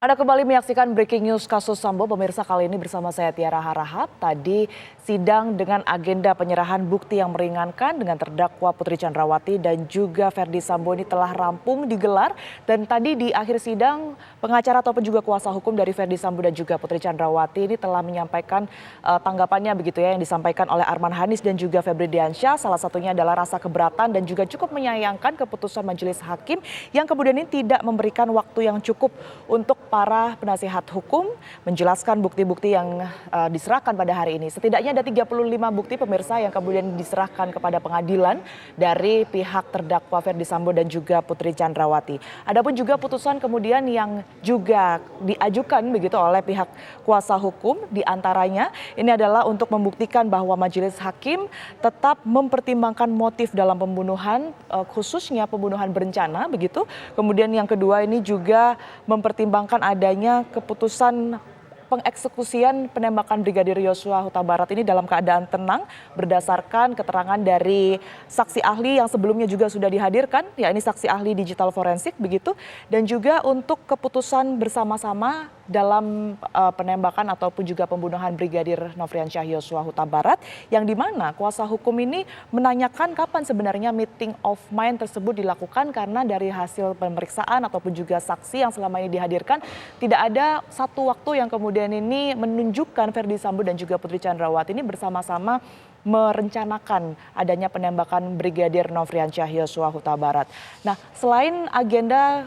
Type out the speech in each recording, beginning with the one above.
Anda kembali menyaksikan Breaking News kasus Sambo. Pemirsa, kali ini bersama saya Tiara Harahap. Tadi sidang dengan agenda penyerahan bukti yang meringankan dengan terdakwa Putri Chandrawati dan juga Ferdy Sambo ini telah rampung digelar. Dan tadi di akhir sidang pengacara ataupun juga kuasa hukum dari Ferdy Sambo dan juga Putri Chandrawati ini telah menyampaikan tanggapannya begitu ya, yang disampaikan oleh Arman Hanis dan juga Febri Diansyah. Salah satunya adalah rasa keberatan dan juga cukup menyayangkan keputusan majelis hakim yang kemudian ini tidak memberikan waktu yang cukup untuk para penasihat hukum menjelaskan bukti-bukti yang diserahkan pada hari ini. Setidaknya ada 35 bukti pemirsa yang kemudian diserahkan kepada pengadilan dari pihak terdakwa Ferdy Sambo dan juga Putri Chandrawati. Adapun juga putusan kemudian yang juga diajukan begitu oleh pihak kuasa hukum, diantaranya ini adalah untuk membuktikan bahwa majelis hakim tetap mempertimbangkan motif dalam pembunuhan, khususnya pembunuhan berencana begitu. Kemudian yang kedua ini juga mempertimbangkan adanya keputusan pengeksekusian penembakan Brigadir Yosua Huta Barat ini dalam keadaan tenang berdasarkan keterangan dari saksi ahli yang sebelumnya juga sudah dihadirkan, yakni saksi ahli digital forensik begitu, dan juga untuk keputusan bersama-sama dalam penembakan ataupun juga pembunuhan Brigadir Nofriansyah Yosua Huta Barat, yang dimana kuasa hukum ini menanyakan kapan sebenarnya meeting of mind tersebut dilakukan, karena dari hasil pemeriksaan ataupun juga saksi yang selama ini dihadirkan tidak ada satu waktu yang kemudian ini menunjukkan Ferdy Sambo dan juga Putri Chandrawati ini bersama-sama merencanakan adanya penembakan Brigadir Nofriansyah Yosua Huta Barat. Nah, selain agenda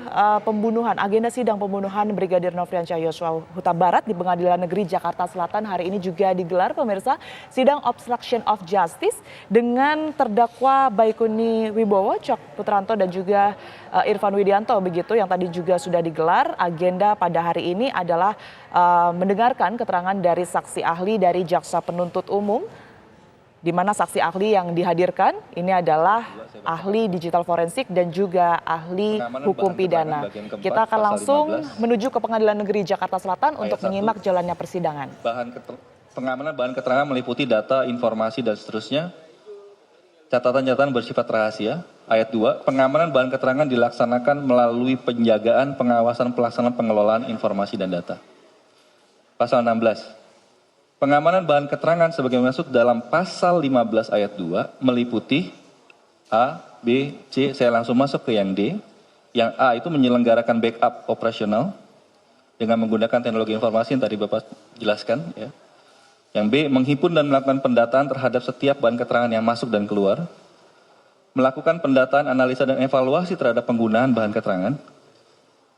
agenda sidang pembunuhan Brigadir Nofriansyah Yosua Huta Barat di Pengadilan Negeri Jakarta Selatan hari ini juga digelar pemirsa sidang obstruction of justice dengan terdakwa Baikuni Wibowo, Cok Putranto dan juga Irfan Widianto begitu, yang tadi juga sudah digelar. Agenda pada hari ini adalah mendengarkan keterangan dari saksi ahli dari jaksa penuntut umum, di mana saksi ahli yang dihadirkan ini adalah ahli digital forensik dan juga ahli hukum pidana. Kita akan langsung menuju ke Pengadilan Negeri Jakarta Selatan untuk menyimak jalannya persidangan. Pengamanan bahan keterangan meliputi data, informasi, dan seterusnya. Catatan-catatan bersifat rahasia. Ayat 2, pengamanan bahan keterangan dilaksanakan melalui penjagaan, pengawasan, pelaksanaan, pengelolaan informasi dan data. Pasal 16. Pengamanan bahan keterangan sebagaimana masuk dalam pasal 15 ayat 2 meliputi A, B, C, saya langsung masuk ke yang D. Yang A itu menyelenggarakan backup operasional dengan menggunakan teknologi informasi yang tadi Bapak jelaskan. Ya. Yang B, menghimpun dan melakukan pendataan terhadap setiap bahan keterangan yang masuk dan keluar. Melakukan pendataan, analisa, dan evaluasi terhadap penggunaan bahan keterangan.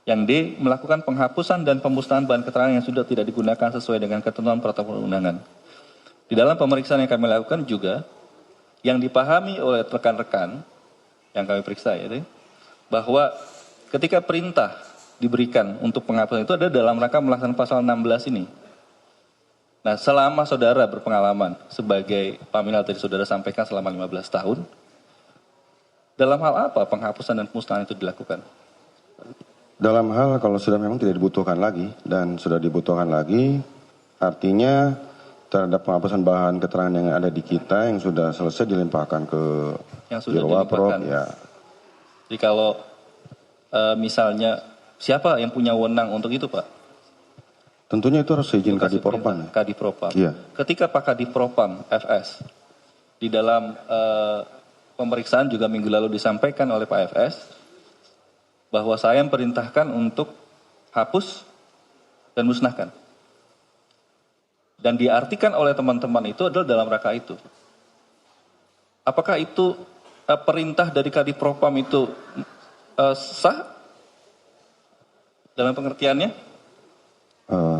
Yang D, melakukan penghapusan dan pemusnahan bahan keterangan yang sudah tidak digunakan sesuai dengan ketentuan peraturan perundangan. Di dalam pemeriksaan yang kami lakukan juga, yang dipahami oleh rekan-rekan yang kami periksa itu, bahwa ketika perintah diberikan untuk penghapusan itu ada dalam rangka melaksanakan pasal 16 ini. Nah, selama saudara berpengalaman sebagai pamina tadi saudara sampaikan selama 15 tahun, dalam hal apa penghapusan dan pemusnahan itu dilakukan? Dalam hal kalau sudah memang tidak dibutuhkan lagi dan sudah dibutuhkan lagi, artinya terhadap penghapusan bahan keterangan yang ada di kita yang sudah selesai dilimpahkan ke Dirwaprov. Ya. Jadi kalau misalnya siapa yang punya wewenang untuk itu, Pak? Tentunya itu harus izin Kadipropam. Kadipropam. Iya. Ketika Pak Kadipropam FS di dalam pemeriksaan juga minggu lalu disampaikan oleh Pak FS bahwa saya memerintahkan untuk hapus dan musnahkan. Dan diartikan oleh teman-teman itu adalah dalam rangka itu. Apakah itu perintah dari Kadipropam itu sah dalam pengertiannya?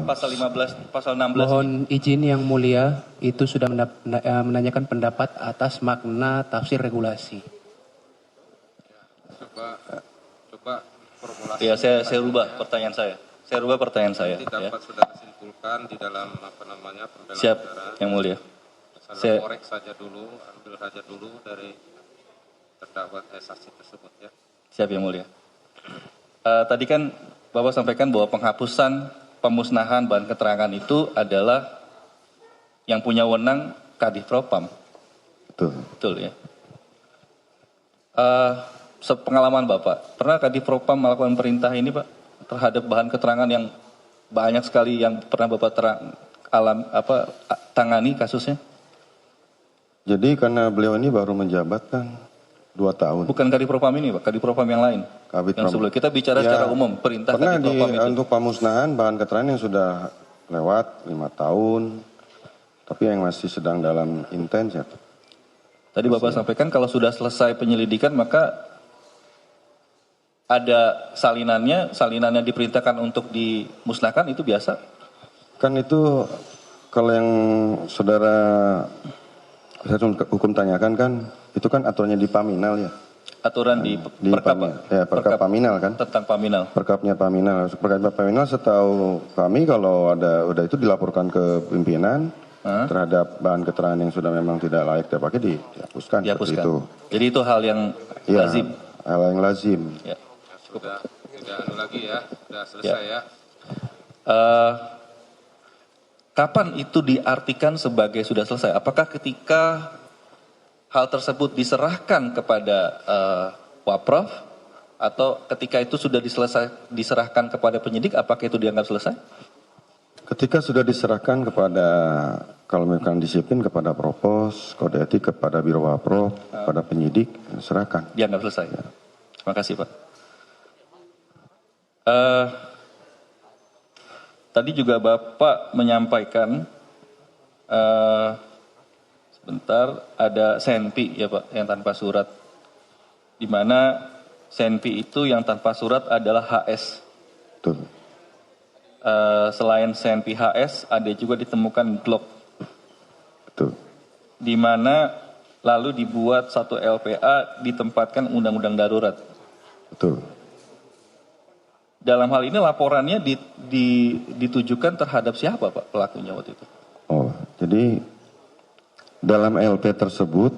Pasal 15, pasal 16. Mohon izin yang mulia, itu sudah menanyakan pendapat atas makna tafsir regulasi. Coba formulasi. Ya, saya rubah pertanyaan saya. Saya rubah pertanyaan saya. Dapat Ya. sudah disimpulkan di dalam pembelaan Siap, negara. yang mulia. Saya korek saja dulu, ambil saja dulu dari terdakwa saksi tersebut ya. Siap, yang mulia. Tadi kan Bapak sampaikan bahwa penghapusan, pemusnahan bahan keterangan itu adalah yang punya wewenang Kadipropam. Betul. Betul ya. Sepengalaman Bapak, pernah Kadipropam melakukan perintah ini Pak terhadap bahan keterangan yang banyak sekali yang pernah Bapak tangani kasusnya? Jadi karena beliau ini baru menjabat kan 2 tahun. Bukan Kadipropam ini Pak, Kadipropam yang lain. Yang sebelum kita bicara secara umum, perintah pernah Kadipropam itu. untuk pemusnahan bahan keterangan yang sudah lewat 5 tahun, tapi yang masih sedang dalam intens ya. Tadi Bapak sampaikan kalau sudah selesai penyelidikan maka ada salinannya diperintahkan untuk dimusnahkan, itu biasa? Kan itu kalau yang saudara hukum tanyakan kan, itu kan aturannya di Paminal ya. Aturan di Perkap, Perkap Paminal kan. tentang Paminal. Perkapnya Paminal. Perkap Paminal setahu kami kalau udah itu dilaporkan ke pimpinan terhadap bahan keterangan yang sudah memang tidak layak dipakai dihapuskan. Seperti itu. Jadi itu hal yang lazim. Hal yang lazim. Ya. Sudah tidak anu lagi ya, sudah selesai ya. Kapan itu diartikan sebagai sudah selesai? Apakah ketika hal tersebut diserahkan kepada Waprof atau ketika itu sudah diserahkan kepada penyidik, apakah itu dianggap selesai? Ketika sudah diserahkan kepada, kalau memang disiplin, kepada Propos, kode etik kepada Biro Waprof, kepada penyidik, serahkan. Dianggap selesai. Ya. Terima kasih Pak. Tadi juga Bapak menyampaikan sebentar ada senpi ya Pak yang tanpa surat, di mana senpi itu yang tanpa surat adalah HS. Betul. Selain senpi HS ada juga ditemukan Glock. Betul. Di mana lalu dibuat satu LPA ditempatkan undang-undang darurat. Betul. Dalam hal ini laporannya ditujukan terhadap siapa Pak pelakunya waktu itu? Oh, jadi dalam LP tersebut,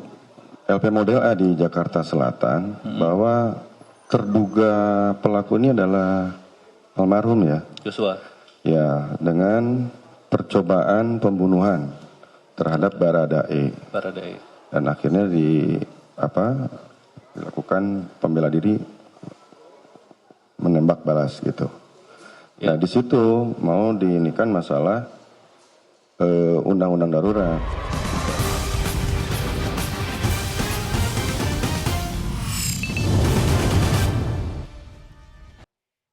LP model A di Jakarta Selatan, bahwa terduga pelaku ini adalah almarhum ya. Joshua. Ya, dengan percobaan pembunuhan terhadap Baradae. Dan akhirnya dilakukan pembela diri, menembak balas gitu. Ya. Nah di situ mau diinikan masalah undang-undang darurat.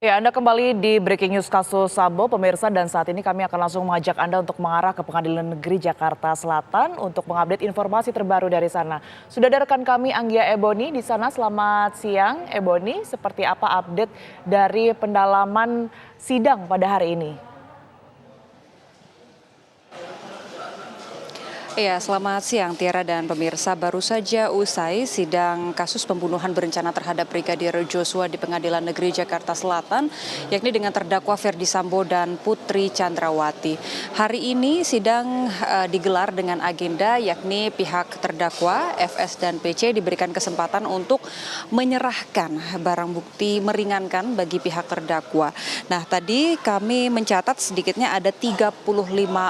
Ya, Anda kembali di Breaking News kasus Sambo, pemirsa, dan saat ini kami akan langsung mengajak Anda untuk mengarah ke Pengadilan Negeri Jakarta Selatan untuk mengupdate informasi terbaru dari sana. Sudah ada rekan kami Anggia Ebony di sana. Selamat siang, Ebony. Seperti apa update dari pendalaman sidang pada hari ini? Ya, selamat siang Tiara dan pemirsa. Baru saja usai sidang kasus pembunuhan berencana terhadap Brigadir Joshua di Pengadilan Negeri Jakarta Selatan, yakni dengan terdakwa Ferdi Sambo dan Putri Chandrawati. Hari ini sidang digelar dengan agenda yakni pihak terdakwa FS dan PC diberikan kesempatan untuk menyerahkan barang bukti meringankan bagi pihak terdakwa. Nah, tadi kami mencatat sedikitnya ada 35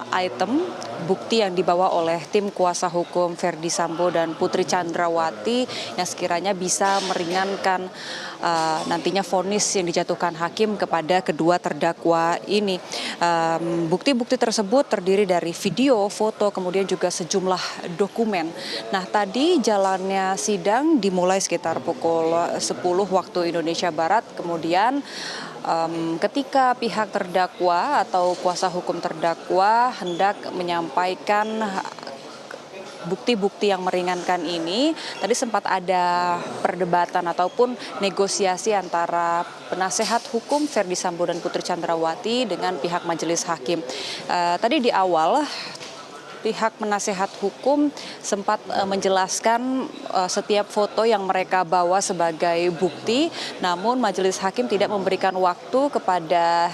item bukti yang dibawa oleh tim kuasa hukum Ferdi Sambo dan Putri Chandrawati yang sekiranya bisa meringankan nantinya vonis yang dijatuhkan hakim kepada kedua terdakwa ini. Bukti-bukti tersebut terdiri dari video, foto, kemudian juga sejumlah dokumen. Nah, tadi jalannya sidang dimulai sekitar pukul 10 waktu Indonesia Barat, kemudian ketika pihak terdakwa atau kuasa hukum terdakwa hendak menyampaikan bukti-bukti yang meringankan ini, tadi sempat ada perdebatan ataupun negosiasi antara penasehat hukum Ferdi Sambo dan Putri Chandrawati dengan pihak majelis hakim. Tadi di awal pihak penasehat hukum sempat menjelaskan setiap foto yang mereka bawa sebagai bukti, namun majelis hakim tidak memberikan waktu kepada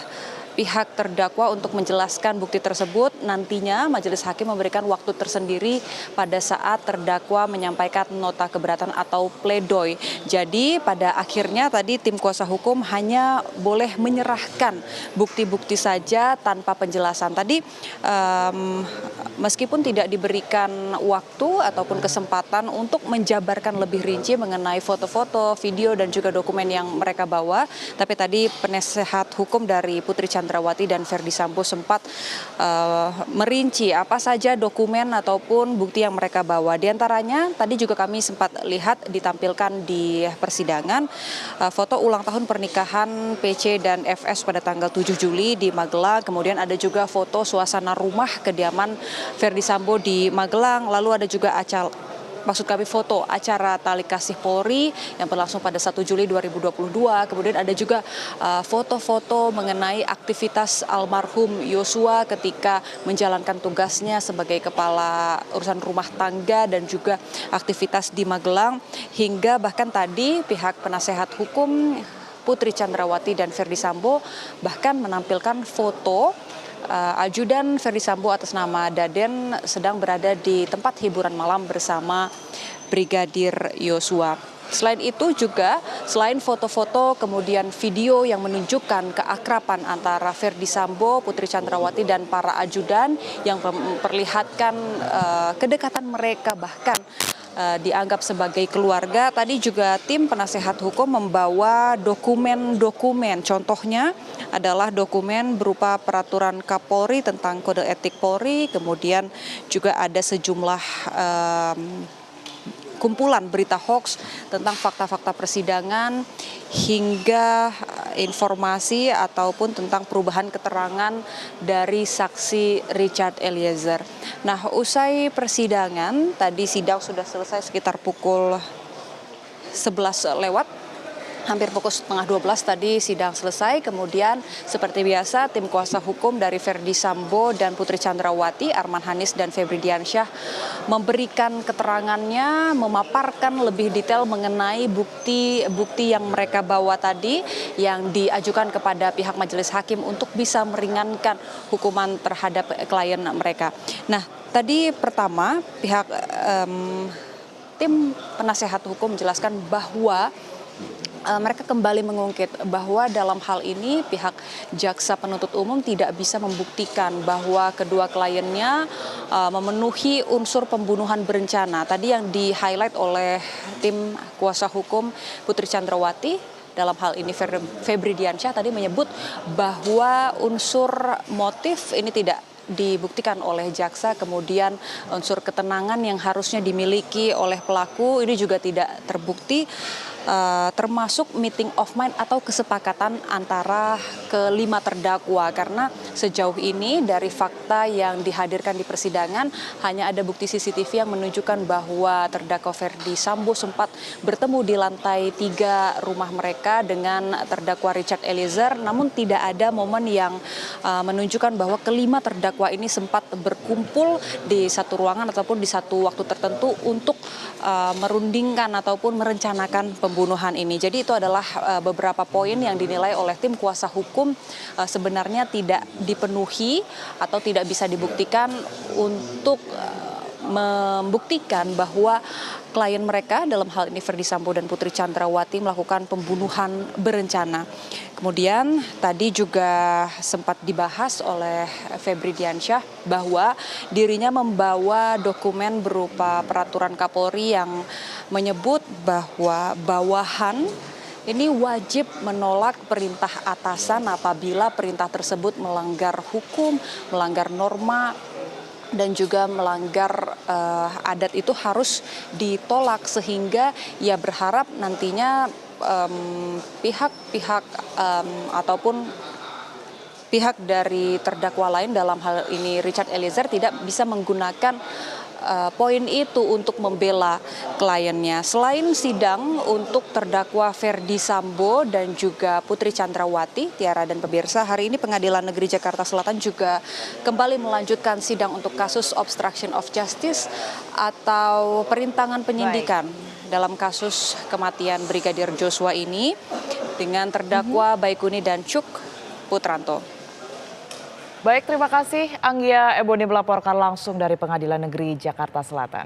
pihak terdakwa untuk menjelaskan bukti tersebut. Nantinya majelis hakim memberikan waktu tersendiri pada saat terdakwa menyampaikan nota keberatan atau pledoi. Jadi pada akhirnya tadi tim kuasa hukum hanya boleh menyerahkan bukti-bukti saja tanpa penjelasan. Tadi meskipun tidak diberikan waktu ataupun kesempatan untuk menjabarkan lebih rinci mengenai foto-foto, video dan juga dokumen yang mereka bawa, tapi tadi penasehat hukum dari Putri Chandrawati Chandrawati dan Ferdi Sambo sempat merinci apa saja dokumen ataupun bukti yang mereka bawa. Di antaranya tadi juga kami sempat lihat ditampilkan di persidangan foto ulang tahun pernikahan PC dan FS pada tanggal 7 Juli di Magelang. Kemudian ada juga foto suasana rumah kediaman Ferdi Sambo di Magelang. Lalu ada juga foto acara Tali Kasih Polri yang berlangsung pada 1 Juli 2022. Kemudian ada juga foto-foto mengenai aktivitas almarhum Yosua ketika menjalankan tugasnya sebagai kepala urusan rumah tangga dan juga aktivitas di Magelang. Hingga bahkan tadi pihak penasehat hukum Putri Chandrawati dan Ferdi Sambo bahkan menampilkan foto ajudan Ferdi Sambo atas nama Daden sedang berada di tempat hiburan malam bersama Brigadir Yosua. Selain itu juga, selain foto-foto kemudian video yang menunjukkan keakraban antara Ferdi Sambo, Putri Chandrawati dan para ajudan yang memperlihatkan kedekatan mereka bahkan dianggap sebagai keluarga. Tadi juga tim penasehat hukum membawa dokumen-dokumen. Contohnya adalah dokumen berupa peraturan Kapolri tentang kode etik Polri, kemudian juga ada sejumlah kumpulan berita hoax tentang fakta-fakta persidangan hingga informasi ataupun tentang perubahan keterangan dari saksi Richard Eliezer. Nah, usai persidangan, tadi sidang sudah selesai sekitar pukul 11 lewat. Hampir pukul 11:30 tadi sidang selesai. Kemudian seperti biasa tim kuasa hukum dari Ferdi Sambo dan Putri Chandrawati, Arman Hanis dan Febri Diansyah memberikan keterangannya, memaparkan lebih detail mengenai bukti yang mereka bawa tadi yang diajukan kepada pihak majelis hakim untuk bisa meringankan hukuman terhadap klien mereka. Nah, tadi pertama pihak tim penasehat hukum menjelaskan bahwa mereka kembali mengungkit bahwa dalam hal ini pihak jaksa penuntut umum tidak bisa membuktikan bahwa kedua kliennya memenuhi unsur pembunuhan berencana. Tadi yang di-highlight oleh tim kuasa hukum Putri Chandrawati dalam hal ini Febri Diansyah tadi menyebut bahwa unsur motif ini tidak dibuktikan oleh jaksa, kemudian unsur ketenangan yang harusnya dimiliki oleh pelaku ini juga tidak terbukti, termasuk meeting of mind atau kesepakatan antara kelima terdakwa, karena sejauh ini dari fakta yang dihadirkan di persidangan hanya ada bukti CCTV yang menunjukkan bahwa terdakwa Ferdi Sambo sempat bertemu di lantai 3 rumah mereka dengan terdakwa Richard Eliezer, namun tidak ada momen yang menunjukkan bahwa kelima terdakwa ini sempat berkumpul di satu ruangan ataupun di satu waktu tertentu untuk merundingkan ataupun merencanakan pembunuhan ini. Jadi itu adalah beberapa poin yang dinilai oleh tim kuasa hukum sebenarnya tidak dipenuhi atau tidak bisa dibuktikan untuk membuktikan bahwa klien mereka dalam hal ini Ferdi Sambo dan Putri Chandrawati melakukan pembunuhan berencana. Kemudian tadi juga sempat dibahas oleh Febri Diansyah bahwa dirinya membawa dokumen berupa peraturan Kapolri yang menyebut bahwa bawahan ini wajib menolak perintah atasan apabila perintah tersebut melanggar hukum, melanggar norma, dan juga melanggar adat itu harus ditolak, sehingga ia berharap nantinya pihak-pihak ataupun pihak dari terdakwa lain dalam hal ini Richard Eliezer tidak bisa menggunakan poin itu untuk membela kliennya. Selain sidang untuk terdakwa Ferdi Sambo dan juga Putri Chandrawati, Tiara dan pemirsa, hari ini Pengadilan Negeri Jakarta Selatan juga kembali melanjutkan sidang untuk kasus obstruction of justice atau perintangan penyidikan dalam kasus kematian Brigadir Joshua ini dengan terdakwa Baikuni dan Cuk Putranto. Baik, terima kasih Anggia Eboni melaporkan langsung dari Pengadilan Negeri Jakarta Selatan.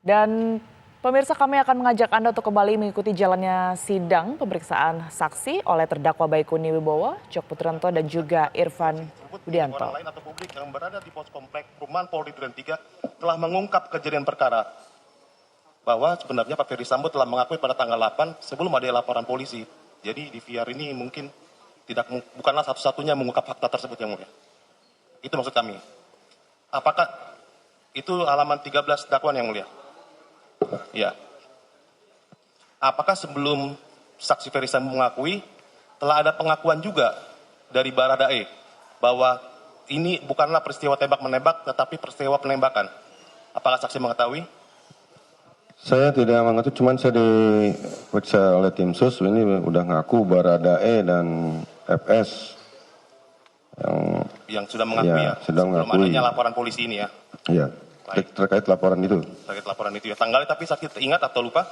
Dan pemirsa, kami akan mengajak Anda untuk kembali mengikuti jalannya sidang pemeriksaan saksi oleh terdakwa Baikuni Wibowo, Cuk Putranto dan juga Irfan Budianto. Orang lain atau publik yang berada di pos komplek perumahan Polri Duren 3 telah mengungkap kejadian perkara bahwa sebenarnya Pak Ferdi Sambo telah mengakui pada tanggal 8 sebelum ada laporan polisi. Jadi di VR ini mungkin bukanlah satu-satunya mengungkap fakta tersebut yang mulia. Itu maksud kami. Apakah itu halaman 13 dakwaan yang mulia? Ya. Apakah sebelum saksi Ferdi Sambo mengakui telah ada pengakuan juga dari Baradae bahwa ini bukanlah peristiwa tembak-menembak tetapi peristiwa penembakan? Apakah saksi mengetahui? Saya tidak mengerti, cuman saya diperiksa oleh tim sus, ini udah ngaku Baradae dan FS yang sudah mengakui ya, sudah sebelum mengakui. adanya laporan polisi ini ya. Iya, terkait laporan itu. Terkait laporan itu ya. Tanggalnya tapi saksi ingat atau lupa?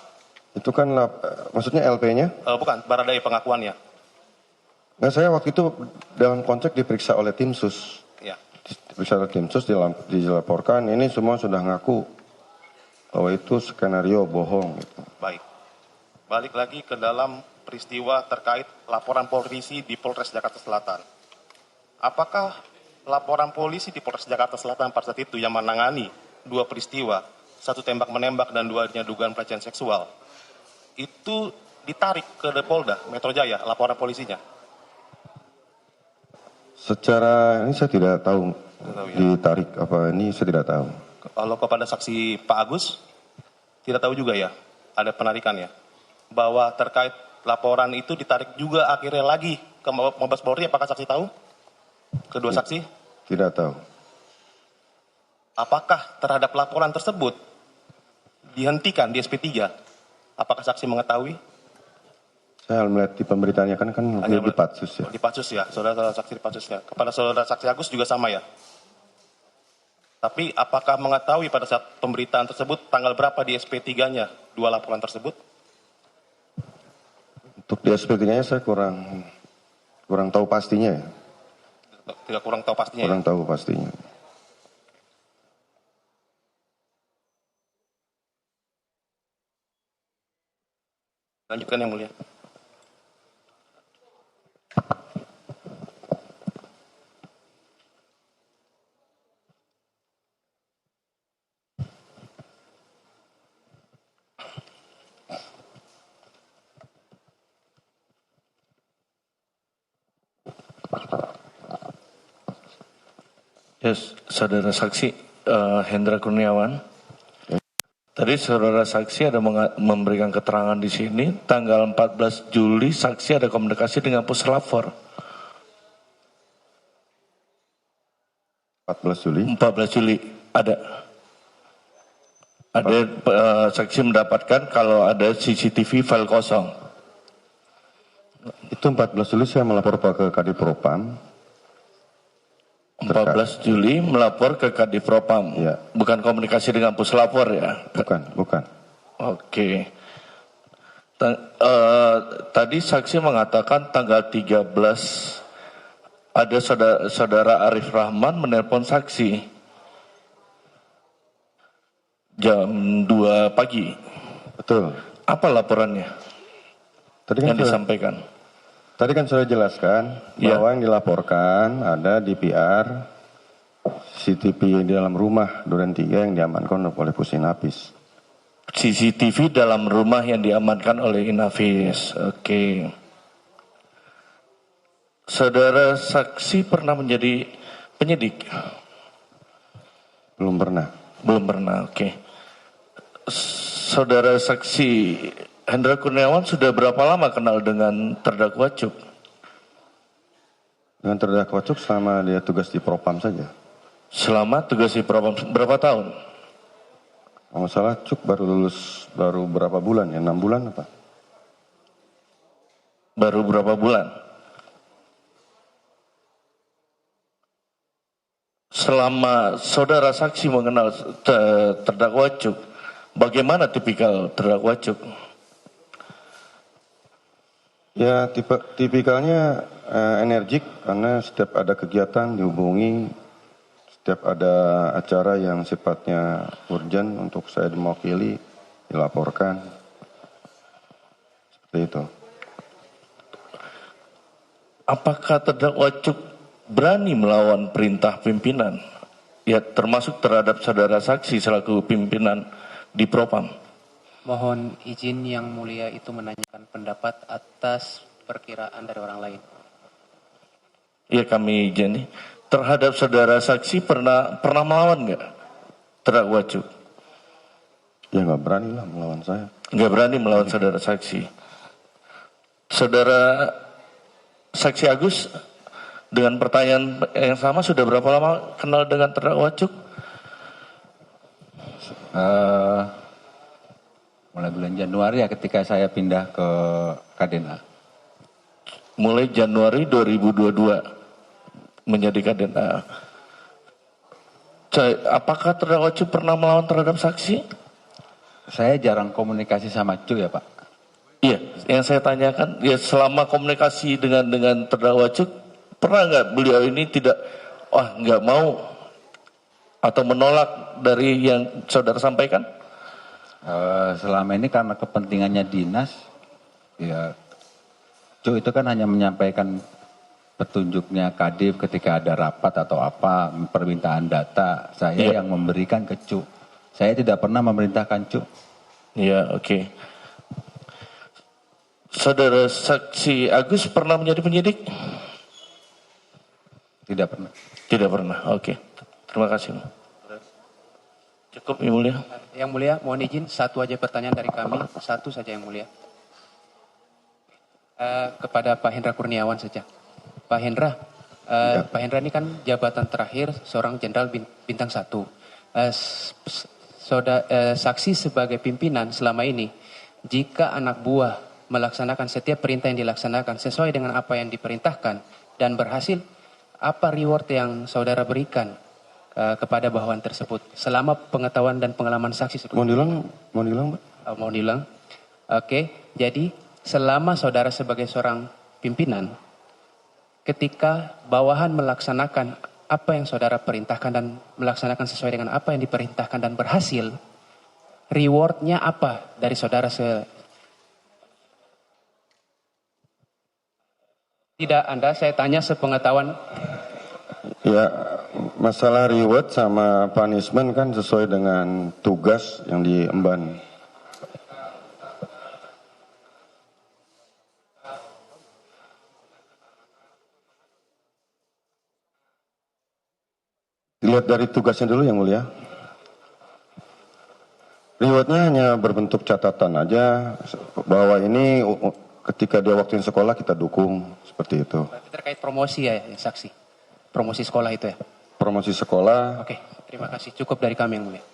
Itu kan maksudnya LP-nya? Bukan, Baradae pengakuannya. Nah, saya waktu itu dalam konteks diperiksa oleh tim sus. Ya. Diperiksa oleh tim sus, dilaporkan, ini semua sudah ngaku bahwa itu skenario bohong. Gitu. Baik. Balik lagi ke dalam peristiwa terkait laporan polisi di Polres Jakarta Selatan. Apakah laporan polisi di Polres Jakarta Selatan pada saat itu yang menangani 2 peristiwa, 1 tembak-menembak dan 2-nya dugaan pelecehan seksual, itu ditarik ke Polda Metro Jaya laporan polisinya? Secara ini saya tidak tahu Ya. ditarik apa ini, saya tidak tahu. Kalau kepada saksi Pak Agus, tidak tahu juga ya, ada penarikan ya, bahwa terkait laporan itu ditarik juga akhirnya lagi ke Mabes Polri, apakah saksi tahu? Kedua saksi? Tidak tahu. Apakah terhadap laporan tersebut dihentikan di SP3? Apakah saksi mengetahui? Saya melihat di pemberitaannya kan di Patsus ya. Di Patsus ya, saudara saksi di Patsus ya. Kepada saudara saksi Agus juga sama ya. Tapi apakah mengetahui pada saat pemberitaan tersebut tanggal berapa di SP3-nya 2 laporan tersebut? Untuk di SP3-nya saya kurang tahu pastinya ya. Tidak kurang tahu pastinya. Kurang tahu pastinya. Lanjutkan yang mulia. Yes, saudara saksi Hendra Kurniawan. Tadi saudara saksi ada memberikan keterangan di sini tanggal 14 Juli saksi ada komunikasi dengan puslapor. 14 Juli. 14 Juli ada. Ada saksi mendapatkan kalau ada CCTV file kosong. Itu 14 Juli saya melapor ke Kadipropam. 14 Juli melapor ke Kadipropam. Ya. Bukan komunikasi dengan puslapor ya? Bukan. Oke. Tadi saksi mengatakan tanggal 13 ada saudara Arif Rahman menelpon saksi jam 2 pagi. Betul. Apa laporannya Tadi yang disampaikan? Tadi kan sudah jelaskan bahwa yang dilaporkan ada DPR CCTV di dalam rumah Duren 3 yang diamankan oleh Pusinapis. CCTV dalam rumah yang diamankan oleh Inafis. Oke. Saudara saksi pernah menjadi penyidik? Belum pernah. Belum pernah, oke. Saudara saksi Hendra Kurniawan sudah berapa lama kenal dengan terdakwa Cuk? Dengan terdakwa Cuk selama dia tugas di Propam saja. Selama tugas di Propam berapa tahun? Kalau salah Cuk baru berapa bulan ya? 6 bulan apa? Baru berapa bulan? Selama saudara saksi mengenal terdakwa Cuk, bagaimana tipikal terdakwa Cuk? Ya tipikalnya energik karena setiap ada kegiatan dihubungi, setiap ada acara yang sifatnya urgent untuk saya mewakili dilaporkan. Seperti itu. Apakah terdakwa Cuk berani melawan perintah pimpinan? Ya termasuk terhadap saudara saksi selaku pimpinan di Propam. Mohon izin yang mulia itu menanyakan pendapat atas perkiraan dari orang lain. Ya kami jadi terhadap saudara saksi pernah melawan nggak terdakwa Cuk? Ya nggak berani lah melawan saya. Nggak berani melawan saudara saksi. Saudara saksi Agus dengan pertanyaan yang sama sudah berapa lama kenal dengan terdakwa Cuk? Mulai bulan Januari ya ketika saya pindah ke Kadena. Mulai Januari 2022 menjadi KDNA. Apakah terdakwa Cuk pernah melawan terhadap saksi? Saya jarang komunikasi sama Cuk ya Pak. Iya, yang saya tanyakan, ya selama komunikasi dengan terdakwa Cuk, pernah nggak beliau ini tidak, nggak mau atau menolak dari yang saudara sampaikan? Selama ini karena kepentingannya dinas, ya Cuk itu kan hanya menyampaikan petunjuknya Kadif ketika ada rapat atau apa, permintaan data, saya yang memberikan ke Cuk. Saya tidak pernah memerintahkan Cuk. Iya, oke. Saudara saksi Agus pernah menjadi penyidik? Tidak pernah. Tidak pernah, oke. Terima kasih. Cukup, Yang Mulia. Yang Mulia, mohon izin satu aja pertanyaan dari kami, satu saja Yang Mulia. Kepada Pak Hendra Kurniawan saja. Pak Hendra, Pak Hendra ini kan jabatan terakhir seorang jenderal bintang 1. Saksi sebagai pimpinan selama ini, jika anak buah melaksanakan setiap perintah yang dilaksanakan sesuai dengan apa yang diperintahkan dan berhasil, apa reward yang saudara berikan kepada bawahan tersebut selama pengetahuan dan pengalaman saksi? Mau diulang, Pak? Mau diulang? Oke, jadi selama saudara sebagai seorang pimpinan, ketika bawahan melaksanakan apa yang saudara perintahkan dan melaksanakan sesuai dengan apa yang diperintahkan dan berhasil, rewardnya apa dari saudara? Tidak, Anda, saya tanya sepengetahuan. Ya, masalah reward sama punishment kan sesuai dengan tugas yang diemban. Dilihat dari tugasnya dulu Yang Mulia. Rewardnya hanya berbentuk catatan aja bahwa ini ketika dia waktuin sekolah kita dukung seperti itu. Terkait promosi ya, saksi. Promosi sekolah itu ya. Promosi sekolah. Oke, terima kasih. Cukup dari kami Yang Mulia.